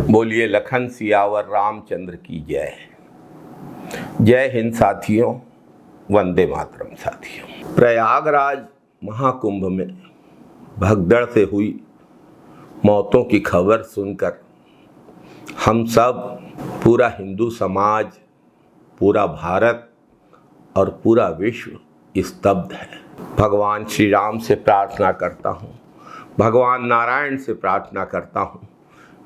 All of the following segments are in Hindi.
बोलिए लखन सियावर रामचंद्र की जय। जय हिंद साथियों, वंदे मातरम साथियों। प्रयागराज महाकुंभ में भगदड़ से हुई मौतों की खबर सुनकर हम सब, पूरा हिंदू समाज, पूरा भारत और पूरा विश्व स्तब्ध है। भगवान श्री राम से प्रार्थना करता हूँ, भगवान नारायण से प्रार्थना करता हूँ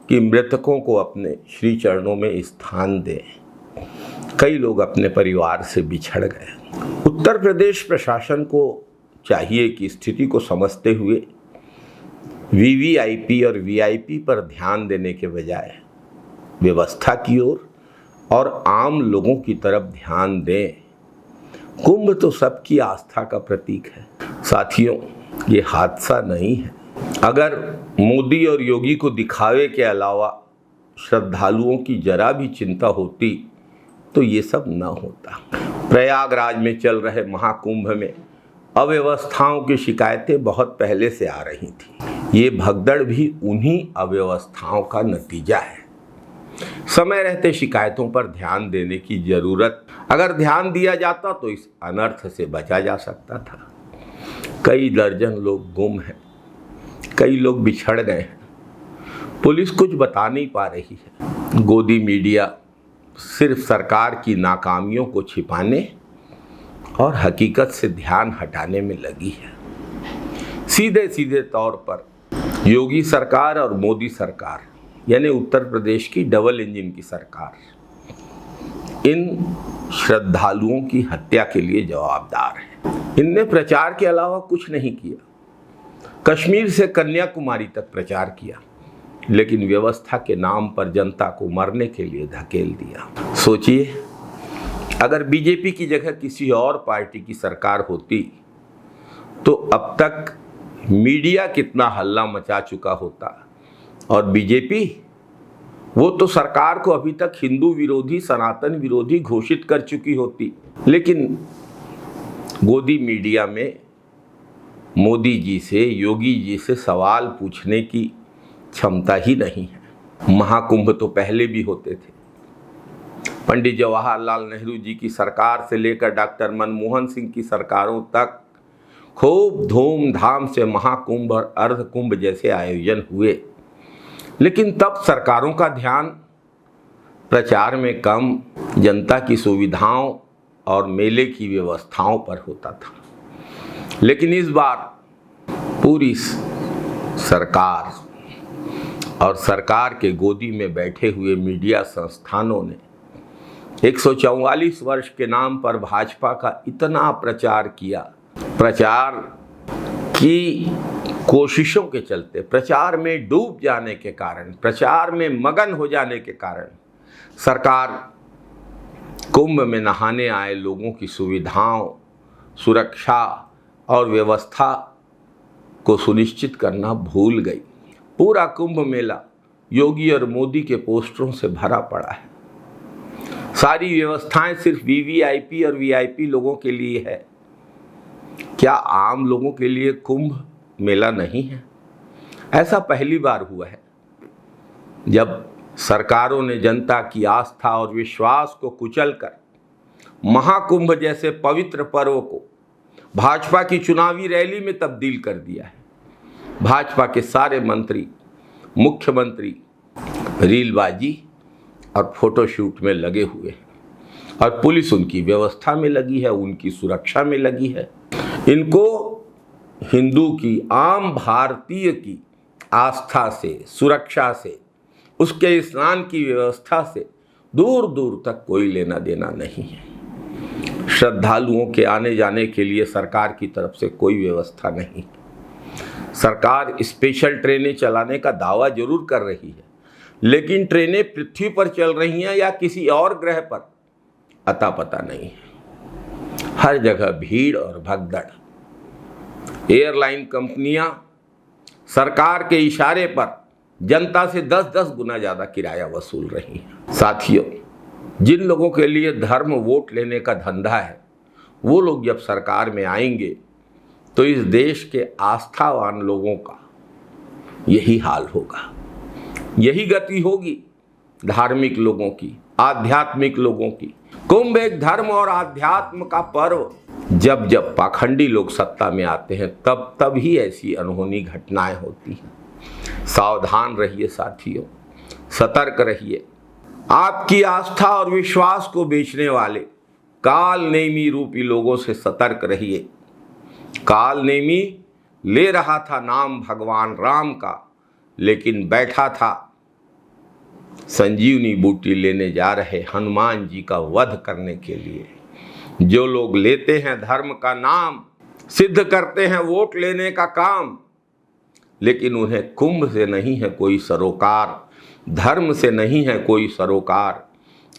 कि मृतकों को अपने श्री चरणों में स्थान दें। कई लोग अपने परिवार से बिछड़ गए। उत्तर प्रदेश प्रशासन को चाहिए कि स्थिति को समझते हुए वीवीआईपी और वीआईपी पर ध्यान देने के बजाय व्यवस्था की ओर और आम लोगों की तरफ ध्यान दें। कुंभ तो सबकी आस्था का प्रतीक है। साथियों, ये हादसा नहीं है। अगर मोदी और योगी को दिखावे के अलावा श्रद्धालुओं की जरा भी चिंता होती तो ये सब न होता। प्रयागराज में चल रहे महाकुंभ में अव्यवस्थाओं की शिकायतें बहुत पहले से आ रही थी। ये भगदड़ भी उन्हीं अव्यवस्थाओं का नतीजा है। समय रहते शिकायतों पर ध्यान देने की जरूरत, अगर ध्यान दिया जाता तो इस अनर्थ से बचा जा सकता था। कई दर्जन लोग गुम हैं, कई लोग बिछड़ गए हैं। पुलिस कुछ बता नहीं पा रही है। गोदी मीडिया सिर्फ सरकार की नाकामियों को छिपाने और हकीकत से ध्यान हटाने में लगी है। सीधे सीधे तौर पर योगी सरकार और मोदी सरकार, यानी उत्तर प्रदेश की डबल इंजन की सरकार, इन श्रद्धालुओं की हत्या के लिए जवाबदार है। इनने प्रचार के अलावा कुछ नहीं किया। कश्मीर से कन्याकुमारी तक प्रचार किया, लेकिन व्यवस्था के नाम पर जनता को मरने के लिए धकेल दिया। सोचिए, अगर बीजेपी की जगह किसी और पार्टी की सरकार होती तो अब तक मीडिया कितना हल्ला मचा चुका होता। और बीजेपी, वो तो सरकार को अभी तक हिंदू विरोधी, सनातन विरोधी घोषित कर चुकी होती। लेकिन गोदी मीडिया में मोदी जी से, योगी जी से सवाल पूछने की क्षमता ही नहीं है। महाकुंभ तो पहले भी होते थे। पंडित जवाहरलाल नेहरू जी की सरकार से लेकर डॉक्टर मनमोहन सिंह की सरकारों तक खूब धूमधाम से महाकुंभ और अर्धकुंभ जैसे आयोजन हुए। लेकिन तब सरकारों का ध्यान प्रचार में कम, जनता की सुविधाओं और मेले की व्यवस्थाओं पर होता था। लेकिन इस बार पूरी सरकार और सरकार के गोदी में बैठे हुए मीडिया संस्थानों ने 144 वर्ष के नाम पर भाजपा का इतना प्रचार किया। प्रचार की कोशिशों के चलते, प्रचार में डूब जाने के कारण, प्रचार में मगन हो जाने के कारण सरकार कुंभ में नहाने आए लोगों की सुविधाओं, सुरक्षा और व्यवस्था को सुनिश्चित करना भूल गई। पूरा कुंभ मेला योगी और मोदी के पोस्टरों से भरा पड़ा है। सारी व्यवस्थाएं सिर्फ वीवीआईपी और वीआईपी लोगों के लिए है। क्या आम लोगों के लिए कुंभ मेला नहीं है? ऐसा पहली बार हुआ है जब सरकारों ने जनता की आस्था और विश्वास को कुचलकर महाकुंभ जैसे पवित्र पर्व को भाजपा की चुनावी रैली में तब्दील कर दिया है। भाजपा के सारे मंत्री, मुख्यमंत्री रीलबाजी और फोटोशूट में लगे हुए हैं और पुलिस उनकी व्यवस्था में लगी है, उनकी सुरक्षा में लगी है। इनको हिंदू की, आम भारतीय की आस्था से, सुरक्षा से, उसके स्नान की व्यवस्था से दूर दूर तक कोई लेना देना नहीं है। श्रद्धालुओं के आने जाने के लिए सरकार की तरफ से कोई व्यवस्था नहीं। सरकार स्पेशल ट्रेनें चलाने का दावा जरूर कर रही है, लेकिन ट्रेनें पृथ्वी पर चल रही हैं या किसी और ग्रह पर, अता पता नहीं है। हर जगह भीड़ और भगदड़। एयरलाइन कंपनियां सरकार के इशारे पर जनता से 10-10 गुना ज़्यादा किराया वसूल रही हैं। साथियों, जिन लोगों के लिए धर्म वोट लेने का धंधा है, वो लोग जब सरकार में आएंगे तो इस देश के आस्थावान लोगों का यही हाल होगा, यही गति होगी। धार्मिक लोगों की, आध्यात्मिक लोगों की। कुंभ एक धर्म और आध्यात्म का पर्व। जब जब पाखंडी लोग सत्ता में आते हैं तब ही ऐसी अनहोनी घटनाएं होती हैं। सावधान रहिए साथियों, सतर्क रहिए। आपकी आस्था और विश्वास को बेचने वाले काल नेमी रूपी लोगों से सतर्क रहिए। काल नेमी ले रहा था नाम भगवान राम का, लेकिन बैठा था संजीवनी बूटी लेने जा रहे हनुमान जी का वध करने के लिए। जो लोग लेते हैं धर्म का नाम, सिद्ध करते हैं वोट लेने का काम, लेकिन उन्हें कुंभ से नहीं है कोई सरोकार, धर्म से नहीं है कोई सरोकार,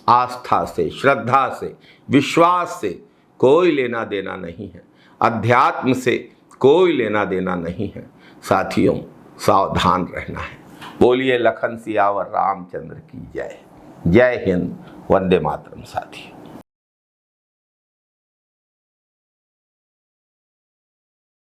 आस्था से, श्रद्धा से, विश्वास से कोई लेना देना नहीं है, अध्यात्म से कोई लेना देना नहीं है। साथियों, सावधान रहना है। बोलिए लखन सियावर रामचंद्र की जय। जय हिंद, वंदे मातरम साथियों।